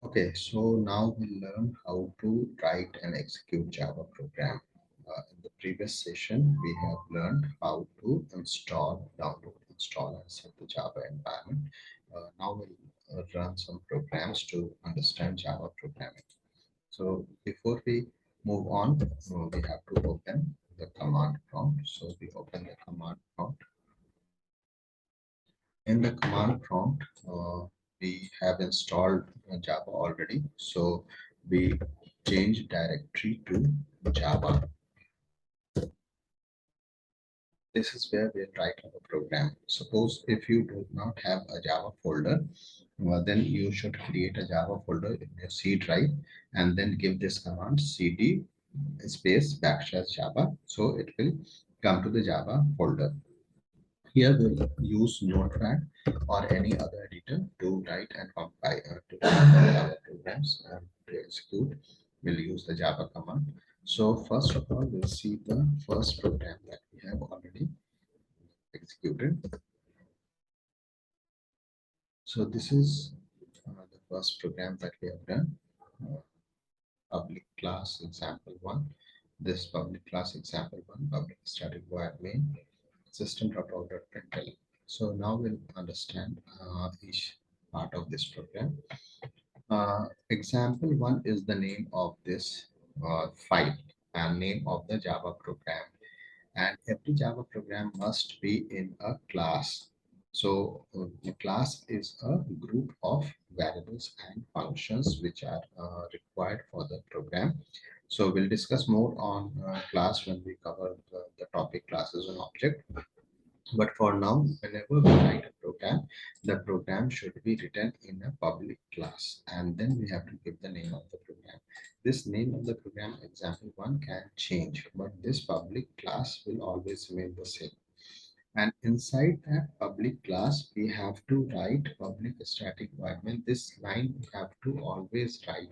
Okay, so now we'll learn how to write and execute Java program. In the previous session, we have learned how to install, download, install, and set the Java environment. Now we'll run some programs to understand Java programming. So before we move on, we have to open the command prompt. So we open the command prompt. In the command prompt, we have installed Java already. So we change directory to Java. This is where we write our program. Suppose if you do not have a Java folder, then you should create a Java folder in your C drive and then give this command cd space backslash Java. So it will come to the Java folder. Here we'll use Notepad or any other editor to write and compile to compile Java programs and to execute. We'll use the Java command. So first of all, we'll see the first program that we have already executed. So this is the first program that we have done. Uh, Public class example one. This public class example one, public static void main, System.out.println. So now we'll understand each part of this program. Example one is the name of this file and name of the Java program. And every Java program must be in a class. So the class is a group of variables and functions which are required for the program. So we'll discuss more on class when we cover the topic classes and object. But for now, whenever we write a program, the program should be written in a public class, and then we have to give the name of the program. This name of the program, example one, can change, but this public class will always remain the same. And inside that public class, we have to write public static void. When this line we have to always write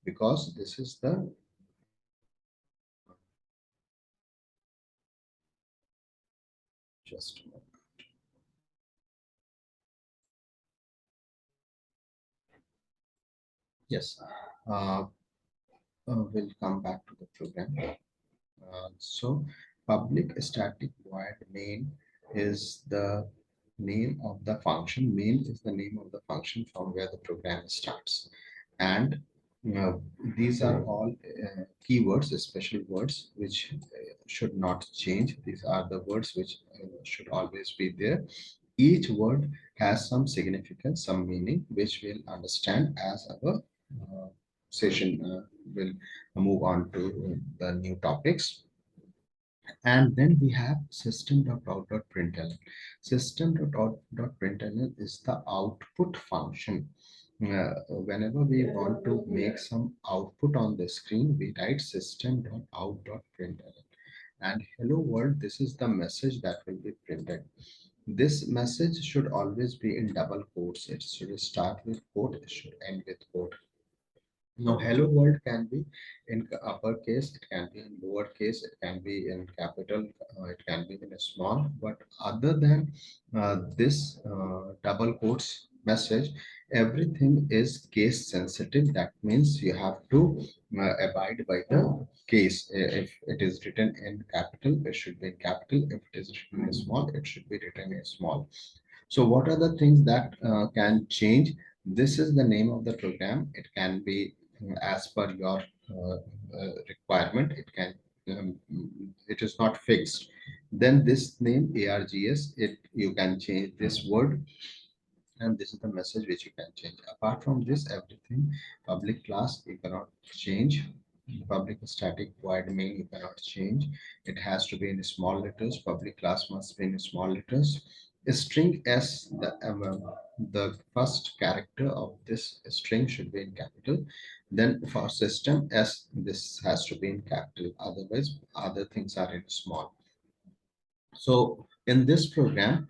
because this is the just a moment. Yes. Uh, we'll come back to the program. So public static void main is the name of the function. Main is the name of the function from where the program starts. And these are all keywords, special words, which should not change. These are the words which should always be there. Each word has some significance, some meaning, which we'll understand as our session will move on to the new topics. And then we have System.out.println. System.out.println is the output function. Whenever we want to make some output on the screen, we write System.out.println. And hello world, this is the message that will be printed. This message should always be in double quotes. It should start with quote, it should end with quote. Now, hello world can be in uppercase, it can be in lowercase, it can be in capital, it can be in a small. But other than this double quotes message, everything is case sensitive. That means you have to abide by the case. If it is written in capital, it should be in capital. If it is written in small, it should be written in small. So what are the things that can change? This is the name of the program. It can be as per your requirement. It can it is not fixed. Then this name ARGS, it you can change this word, and this is the message which you can change. Apart from this, everything public class you cannot change. Public static void main you cannot change. It has to be in small letters. Public class must be in small letters. String s, the first character of this string should be in capital. Then for system s, this has to be in capital, otherwise other things are in small. So in this program,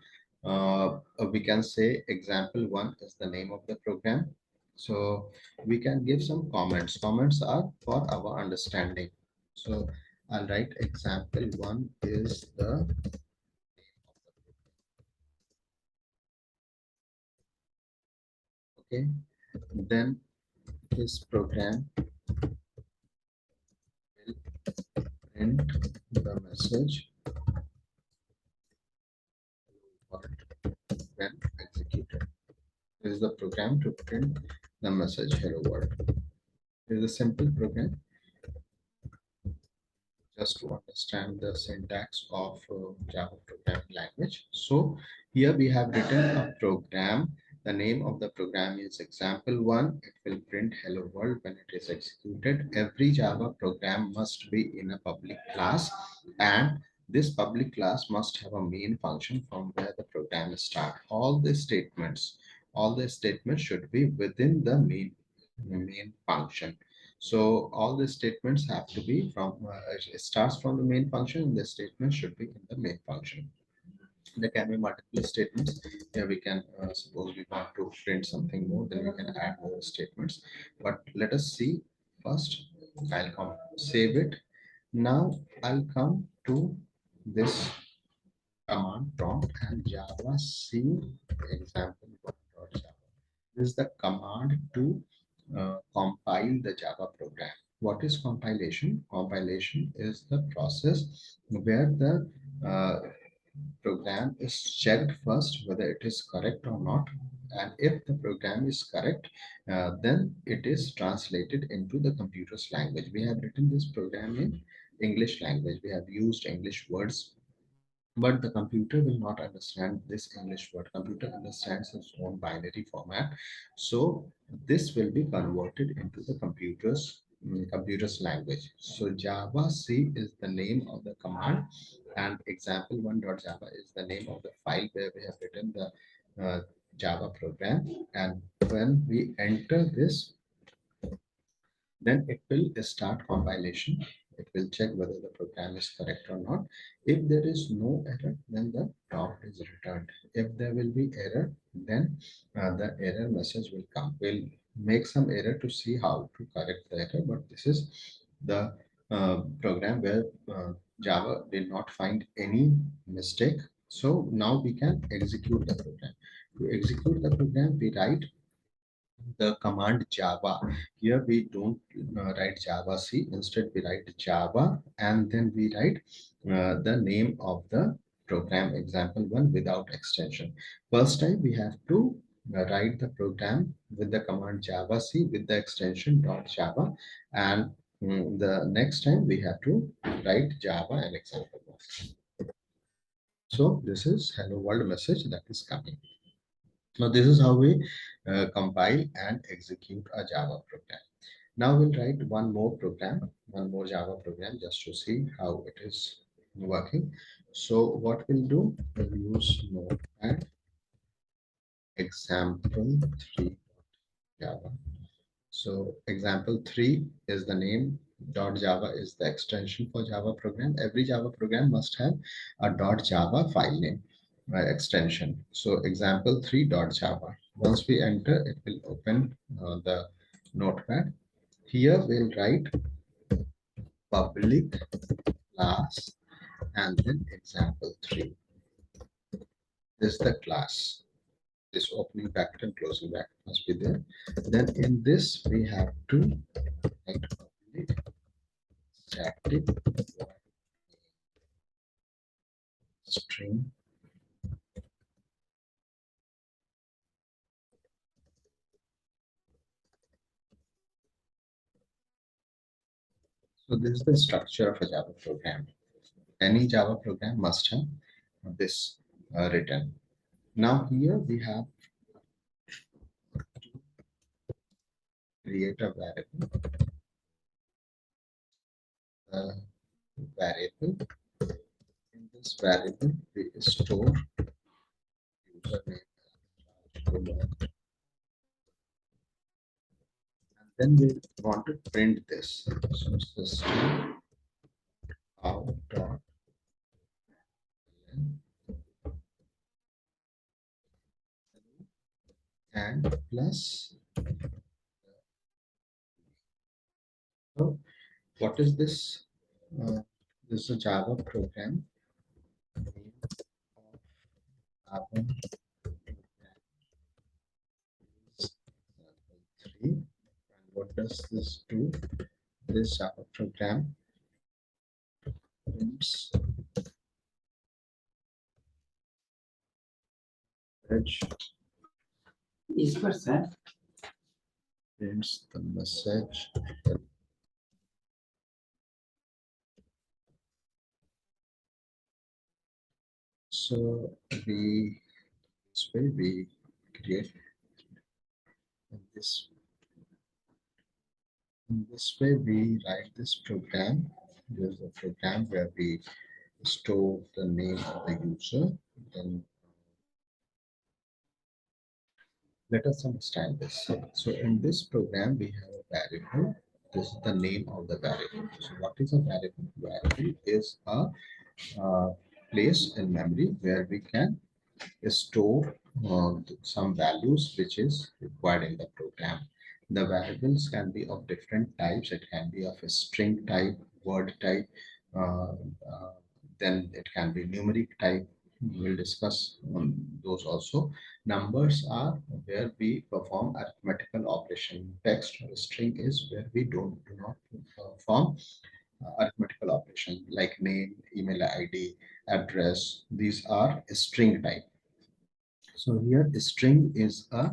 we can say example one is the name of the program. So we can give some comments. Comments are for our understanding. So I'll write example one is the okay. Then This program will print the message when executed. This is the program to print the message hello world. It is a simple program just to understand the syntax of Java programming language. So here we have written a program. The name of the program is example1. It will print hello world when it is executed. Every Java program must be in a public class, and this public class must have a main function from where the program starts. All the statements should be within the main function. So all the statements have to be from it starts from the main function, and the statement should be in the main function. There can be multiple statements. Here we can suppose we want to print something more, then we can add more statements. But let us see first. I'll come save it. Now I'll come to this command prompt and Java C example. This is the command to compile the Java program. What is compilation? Compilation is the process where the program is checked first whether it is correct or not. And if the program is correct, then it is translated into the computer's language. We have written this program in English language. We have used English words, but the computer will not understand this English word. Computer understands its own binary format. So this will be converted into the computer's language. So Java C is the name of the command, and example1.java is the name of the file where we have written the Java program. And when we enter this, then it will start compilation. It will check whether the program is correct or not. If there is no error, then the prompt is returned. If there will be error, then the error message will come. We'll make some error to see how to correct the error, but this is the program where Java did not find any mistake. So now we can execute the program. To execute the program, we write the command Java. Here we don't write Java C. Instead, we write Java, and then we write the name of the program example1 without extension. First time we have to write the program with the command Java C with the extension .java, and the next time we have to write Java and example1. So this is hello world message that is coming. Now this is how we compile and execute a Java program. Now we'll write one more program, one more Java program just to see how it is working. So what we'll do, we'll use notepad example3 Java. So example3 is the name, .java is the extension for Java program. Every Java program must have a .java file name extension. So example3.java. Once we enter, it will open the notepad. Here we'll write public class and then example3. This is the class. This opening bracket and closing bracket must be there. Then in this we have to write public static string. So this is the structure of a Java program. Any Java program must have this written. Now here we have create a variable. Variable. In this variable, we store username, and then we want to print this. So system out dot and plus. So what is this? This is a Java program. Java example 3. And what does this do? This Java program prints message, prints the message. So we this way we create this in this way we write this program. There's a program where we store the name of the user. Then let us understand this. So in this program, we have a variable. This is the name of the variable. So what is a variable? Variable is a place in memory where we can store some values which is required in the program. The variables can be of different types. It can be of a string type, word type, uh, uh, then it can be numeric type. We will discuss those also. Numbers are where we perform arithmetical operation. Text or string is where we do not perform arithmetical operation like name, email ID, address. These are string type. So here string is a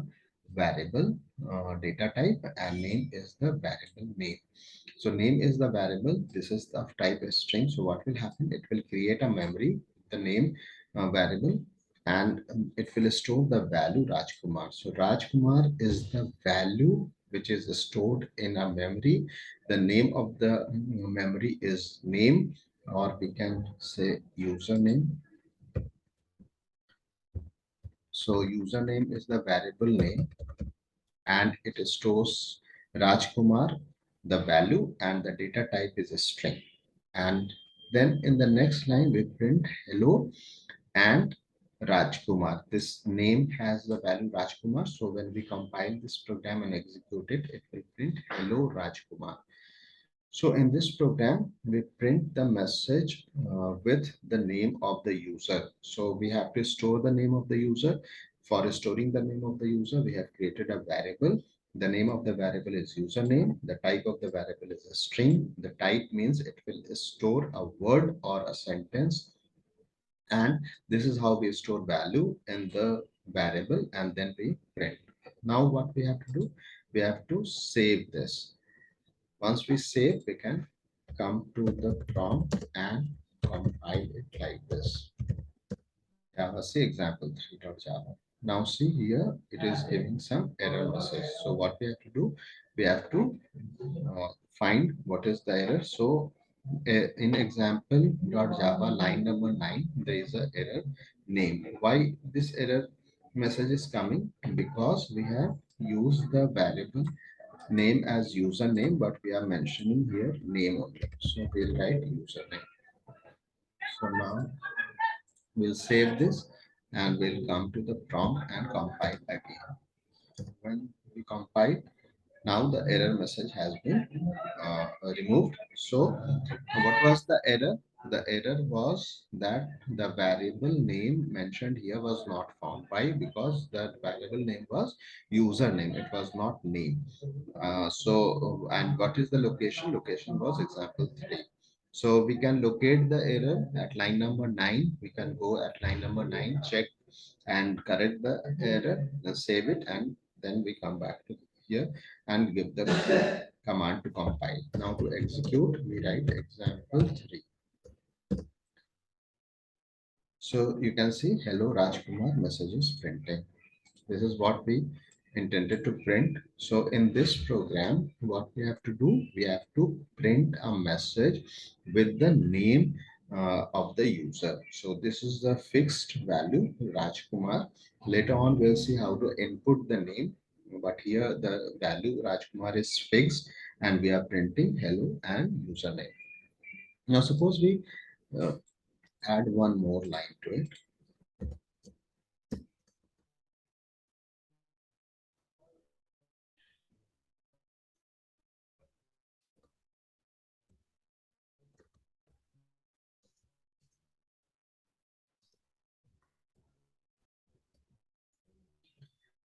variable data type and name is the variable name. So name is the variable. This is the type string. So what will happen? It will create a memory, the name variable, and it will store the value Rajkumar. So Rajkumar is the value which is stored in a memory. The name of the memory is name, or we can say username. So username is the variable name and it stores Rajkumar, the value, and the data type is a string. And then in the next line, we print hello and Rajkumar. This name has the value Rajkumar. So when we compile this program and execute it, it will print hello Rajkumar. So in this program, we print the message with the name of the user. So we have to store the name of the user. For storing the name of the user, we have created a variable. The name of the variable is username. The type of the variable is a string. The type means it will store a word or a sentence. And this is how we store value in the variable and then we print. Now what we have to do? We have to save this. Once we save, we can come to the prompt and compile it like this. Java C example 3.java. Now see here, it is giving some error message. So what we have to do, we have to find what is the error. So in example.java line number 9, there is a error name. Why this error message is coming? Because we have used the variable name as username, but we are mentioning here name only. So we'll write username. So now we'll save this and we'll come to the prompt and compile again. When we compile, now the error message has been removed. So what was the error? The error was that the variable name mentioned here was not found. Why? Because the variable name was username. It was not name. And what is the location? Location was example 3. So we can locate the error at line number 9. We can go at line number 9, check and correct the error, then save it, and then we come back to here and give the command to compile. Now to execute, we write example 3. So you can see hello Rajkumar messages printing. This is what we intended to print. So in this program, what we have to do, we have to print a message with the name of the user. So this is the fixed value, Rajkumar. Later on, we'll see how to input the name. But here the value Rajkumar is fixed and we are printing hello and username. Now suppose we uh, add one more line to it.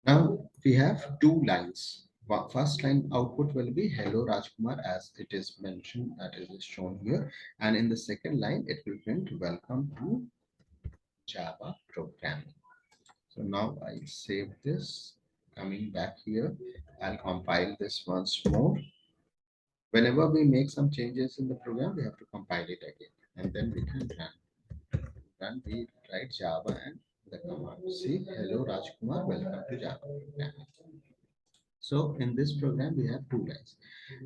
Now we have two lines. First line output will be hello Rajkumar, as it is mentioned, that is shown here, and in the second line it will print welcome to Java programming. So now I save this. Coming back here, I'll compile this once more. Whenever we make some changes in the program, we have to compile it again, and then we can run. We write Java and the command. See, hello Rajkumar, welcome to Java programming. So in this program, we have two lines.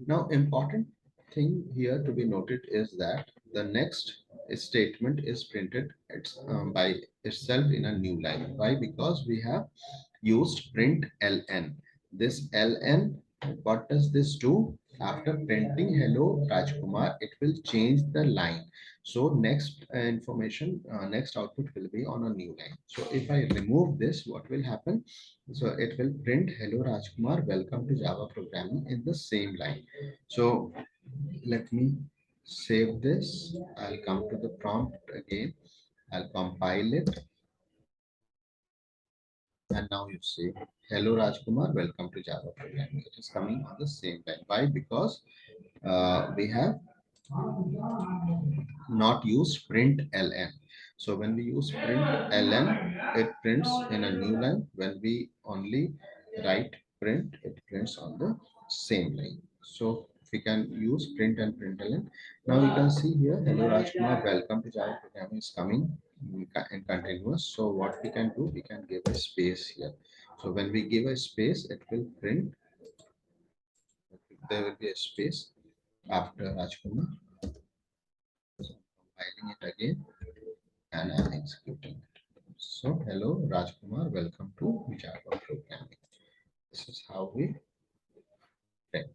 Now, important thing here to be noted is that the next statement is printed by itself in a new line. Why? Because we have used print ln. This ln, what does this do? After printing hello Rajkumar, it will change the line. So next next output will be on a new line. So if I remove this, what will happen? So it will print hello Rajkumar, welcome to Java programming in the same line. So let me save this. I'll come to the prompt again. I'll compile it. And now you see, hello Rajkumar, welcome to Java programming. It is coming on the same line. Why? Because we have not use print ln. So when we use print ln, it prints in a new line. When we only write print, it prints on the same line. So we can use print and print ln. Now you can see here, hello Rajkumar, welcome to Java programming is coming in continuous. So what we can do, we can give a space here. So when we give a space, it will print. There will be a space after Rajkumar. So compiling it again, and I'm executing it. So hello Rajkumar, welcome to Java programming. This is how we print.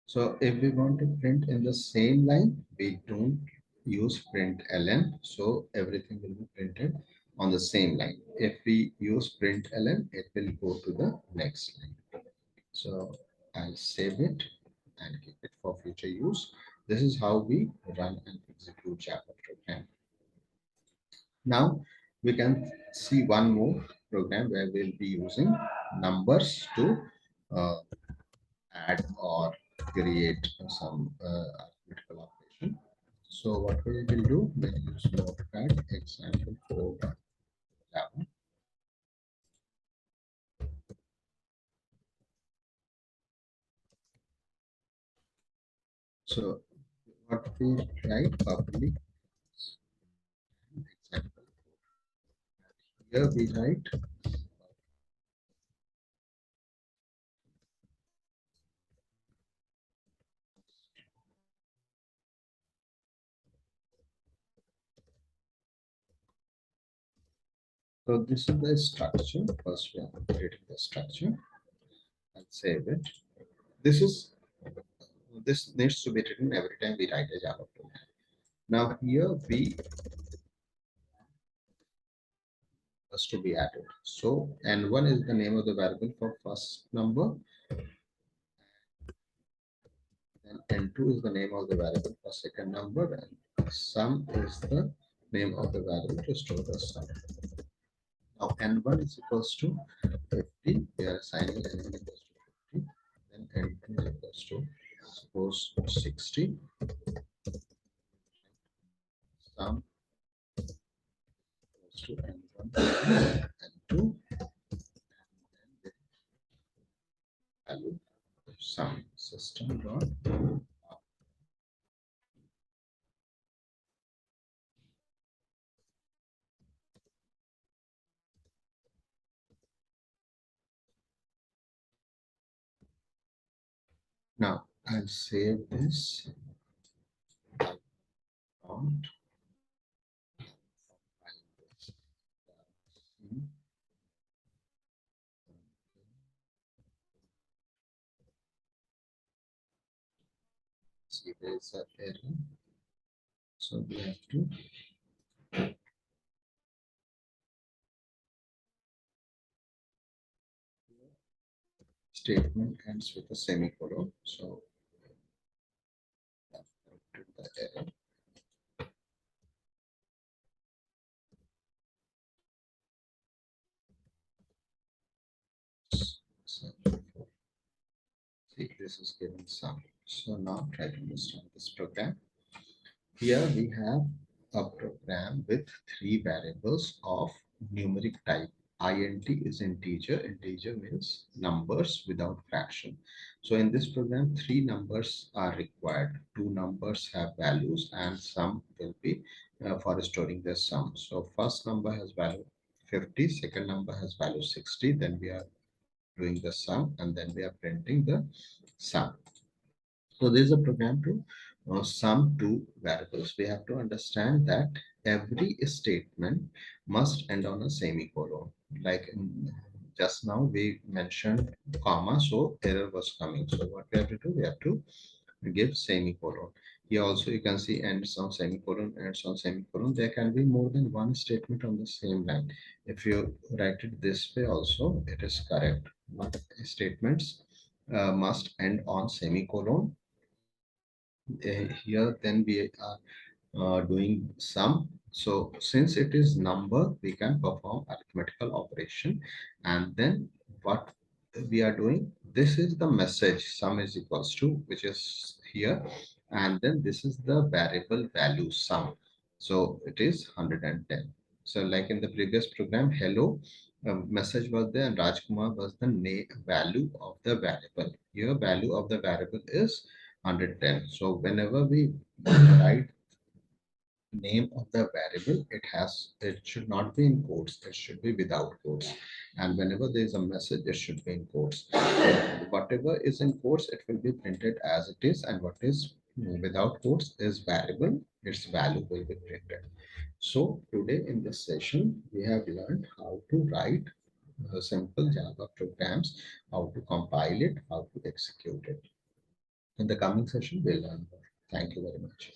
So if we want to print in the same line, we don't use print ln. So everything will be printed on the same line. If we use print ln, it will go to the next line. So I'll save it and keep it for future use. This is how we run and execute Java program. Now we can see one more program where we'll be using numbers to uh, add or create some arithmetical operation. So what we will do, we'll use notepad example for Java. So what we write public example. Here we write, so this is the structure. First we are creating the structure and save it. This needs to be written every time we write a Java program. Now here we has to be added. So n1 is the name of the variable for first number, then n2 is the name of the variable for second number, and sum is the name of the variable to store the sum. Now n1 is equals to 50. We are assigning n1 equals to 50. Then n2 is equals to suppose 60. Sum equals to n1 n2, and then value sum system dot. Now I'll save this prompt. See, there is an error. So we have to statement ends with a semicolon. So I've corrected the error. See, this is given sum. So now try to understand this program. Here we have a program with three variables of numeric type. Int is integer. Integer means numbers without fraction. So in this program, three numbers are required. Two numbers have values and sum will be for storing the sum. So first number has value 50, second number has value 60. Then we are doing the sum and then we are printing the sum. So there is a program to sum two variables. We have to understand that every statement must end on a semicolon. Like just now we mentioned comma, so error was coming. So what we have to do, we have to give semicolon. Here also you can see ends on semicolon, ends on semicolon. There can be more than one statement on the same line. If you write it this way also, it is correct. But statements must end on semicolon. Here then we are doing sum. So since it is number, we can perform arithmetical operation. And then what we are doing, this is the message sum is equals to, which is here. And then this is the variable value sum. So it is 110. So like in the previous program, hello, message was there and Rajkumar was the value of the variable. Here value of the variable is 110. So whenever we write name of the variable, it should not be in quotes, it should be without quotes. And whenever there is a message, it should be in quotes. So whatever is in quotes, it will be printed as it is, and what is without quotes is variable, its value will be printed. So today in this session, we have learned how to write simple Java programs, how to compile it, how to execute it. In the coming session, we'll learn more. Thank you very much.